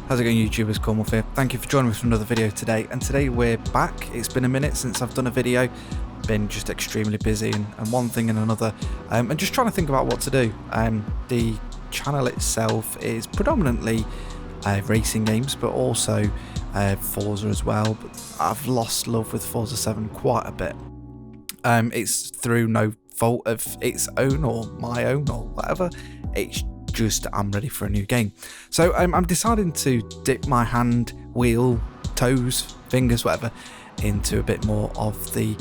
How's it going, YouTubers? Cornwolf here. Thank you for joining us for another video today. And today we're back. It's been a minute since I've done a video. Been just extremely busy and one thing and another. And just trying to think about what to do. The channel itself is predominantly racing games, but also Forza as well. But I've lost love with Forza 7 quite a bit. It's through no fault of its own or my own or whatever. It's just I'm ready for a new game. So I'm deciding to dip my hand, wheel, toes, fingers, whatever, into a bit more of the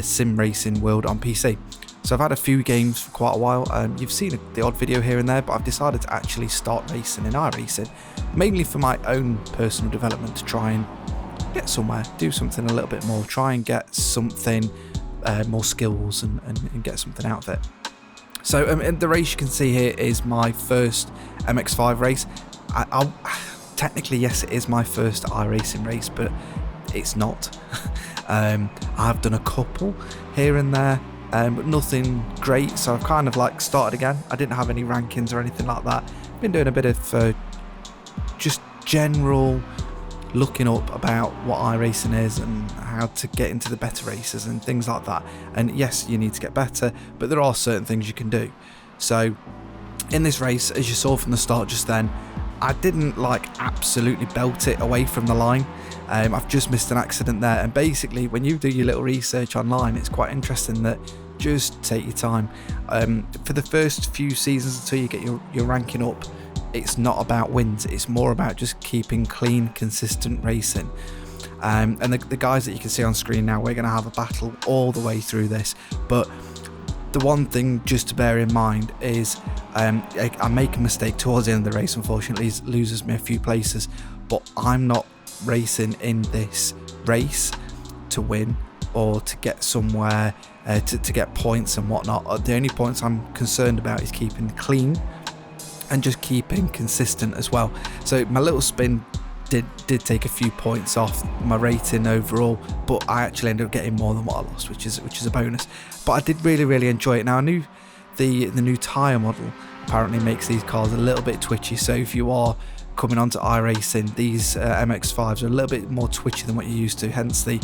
sim racing world on PC. So I've had a few games for quite a while. You've seen the odd video here and there, but I've decided to actually start racing in iRacing, mainly for my own personal development, to try and get somewhere, do something a little bit more, try and get something more skills and get something out of it. So and the race you can see here is my first MX5 race. I'll technically, yes, it is my first iRacing race, but it's not. I've done a couple here and there, but nothing great, so I've kind of like started again. I didn't have any rankings or anything like that. Been doing a bit of just general looking up about what iRacing is and how to get into the better races and things like that. And yes, you need to get better, but there are certain things you can do. So in this race, as you saw from the start just then, I didn't like absolutely belt it away from the line. I've just missed an accident there, and basically when you do your little research online, it's quite interesting that just take your time. For the first few seasons until you get your ranking up, it's not about wins, it's more about just keeping clean, consistent racing. And the guys that you can see on screen now, we're going to have a battle all the way through this. But the one thing just to bear in mind is I make a mistake towards the end of the race, unfortunately, it loses me a few places, but I'm not racing in this race to win or to get somewhere, to get points and whatnot. The only points I'm concerned about is keeping clean and just keeping consistent as well. So my little spin did take a few points off my rating overall, but I actually ended up getting more than what I lost, which is a bonus. But I did really enjoy it. Now I knew the new tyre model apparently makes these cars a little bit twitchy, so if you are coming onto iRacing, these MX5s are a little bit more twitchy than what you're used to, hence the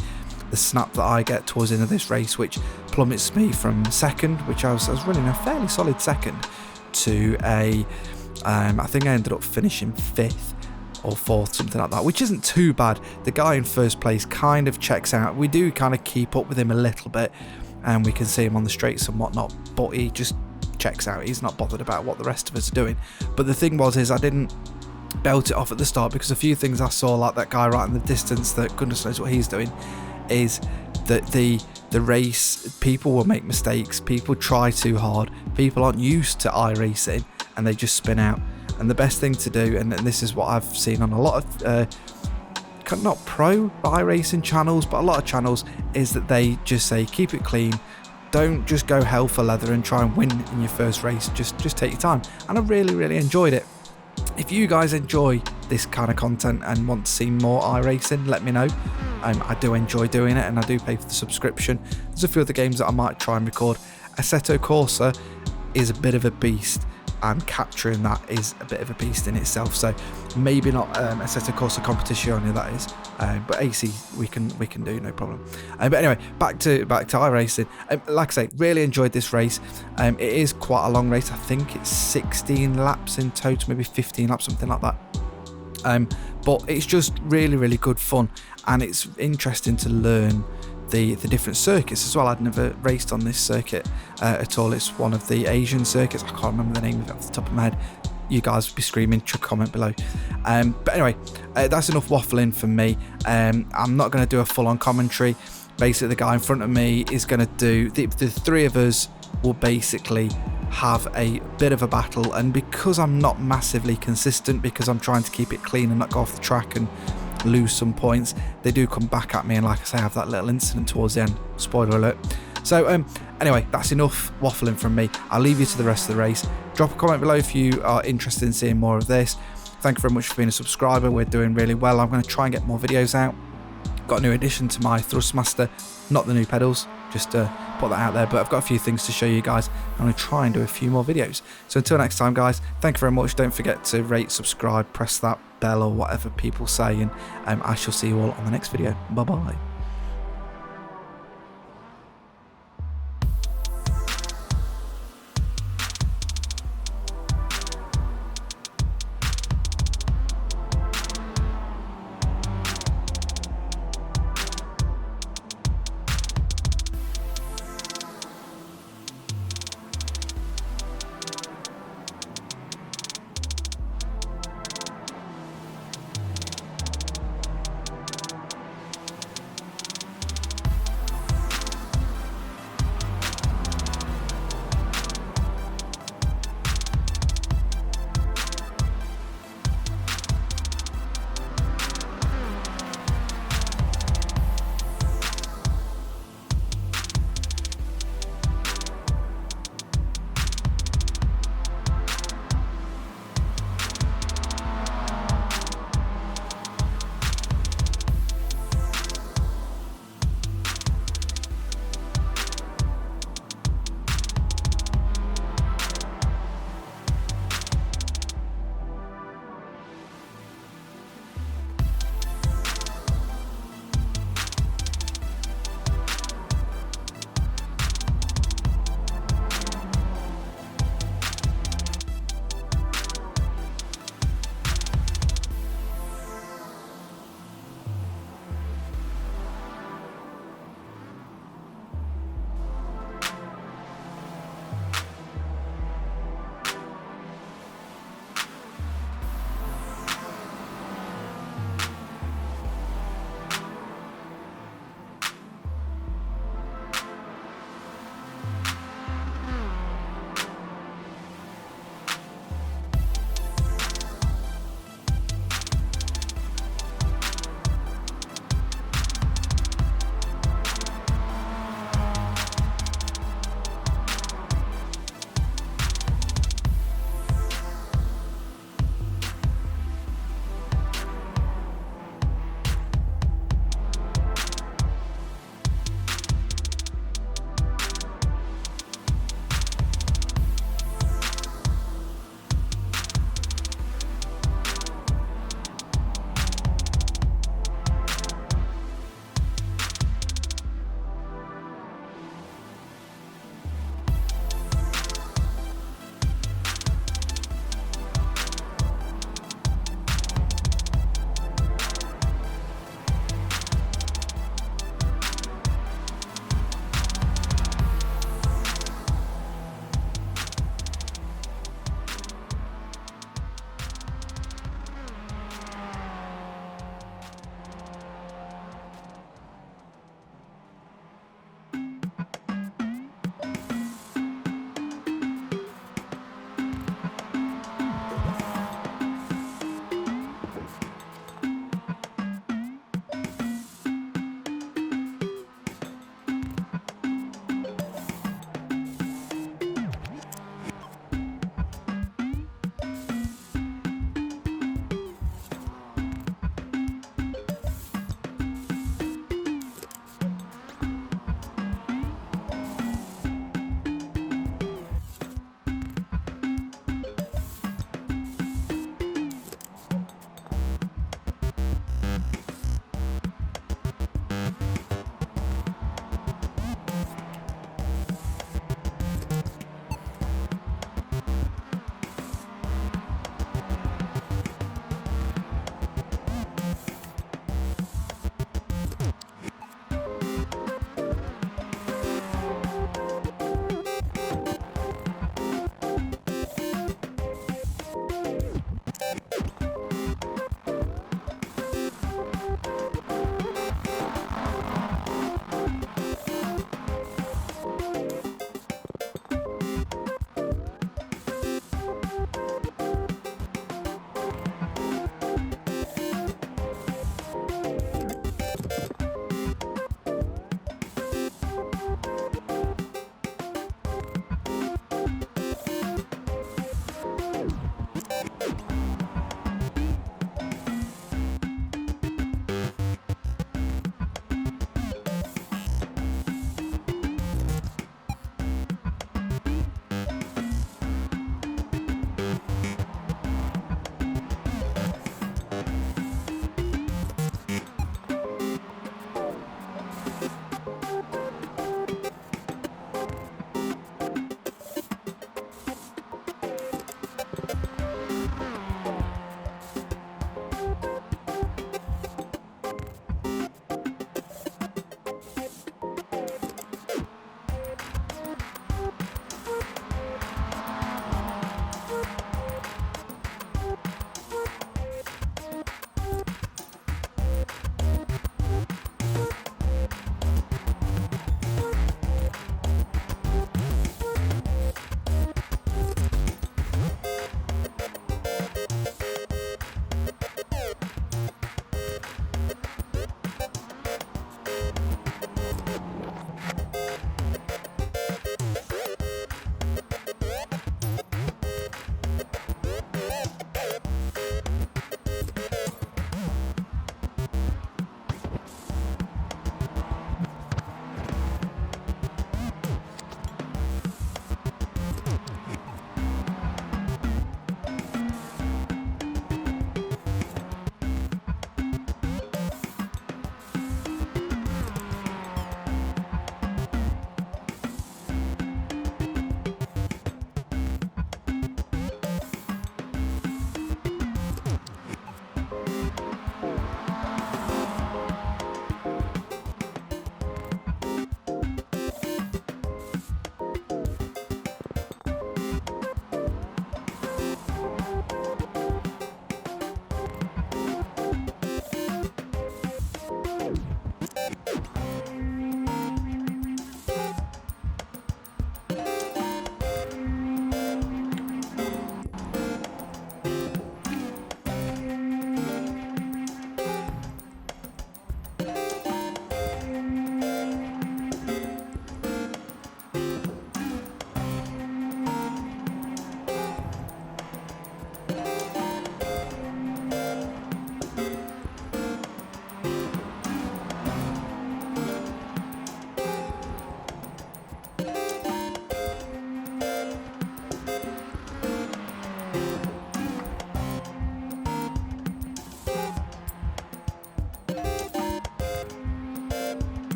snap that I get towards the end of this race, which plummets me from second, which I was running a fairly solid second, to I think I ended up finishing 5th or 4th, something like that, which isn't too bad. The guy in first place kind of checks out. We do kind of keep up with him a little bit, and we can see him on the straights and whatnot, but he just checks out. He's not bothered about what the rest of us are doing. But the thing is I didn't belt it off at the start, because a few things I saw, like that guy right in the distance that goodness knows what he's doing, is that the race, people will make mistakes, people try too hard, people aren't used to iRacing and they just spin out. And the best thing to do, and this is what I've seen on a lot of not pro iRacing channels, but a lot of channels, is that they just say keep it clean, don't just go hell for leather and try and win in your first race, just take your time. And I really enjoyed it. If you guys enjoy this kind of content and want to see more iRacing, let me know. I do enjoy doing it, and I do pay for the subscription. There's a few other games that I might try and record. Assetto Corsa is a bit of a beast, and capturing that is a bit of a beast in itself. So maybe not Assetto Corsa Competizione, that is, but AC we can do, no problem. But anyway, back to iRacing. Like I say, really enjoyed this race. It is quite a long race. I think it's 16 laps in total, maybe 15 laps, something like that. But it's just really good fun, and it's interesting to learn the different circuits as well. I'd never raced on this circuit at all. It's one of the Asian circuits. I can't remember the name of it off the top of my head. You guys would be screaming, chuck a comment below. But anyway, that's enough waffling from me. I'm not going to do a full-on commentary. Basically, the guy in front of me is going to do, the three of us will basically have a bit of a battle, and because I'm not massively consistent, because I'm trying to keep it clean and not go off the track and lose some points, they do come back at me, and like I say, I have that little incident towards the end, spoiler alert. So anyway, that's enough waffling from me. I'll leave you to the rest of the race. Drop a comment below if you are interested in seeing more of this. Thank you very much for being a subscriber. We're doing really well. I'm going to try and get more videos out. Got a new addition to my Thrustmaster, not the new pedals, just to put that out there. But I've got a few things to show you guys. I'm going to try and do a few more videos. So until next time, guys, thank you very much. Don't forget to rate, subscribe, press that bell or whatever people say, and I shall see you all on the next video. Bye bye.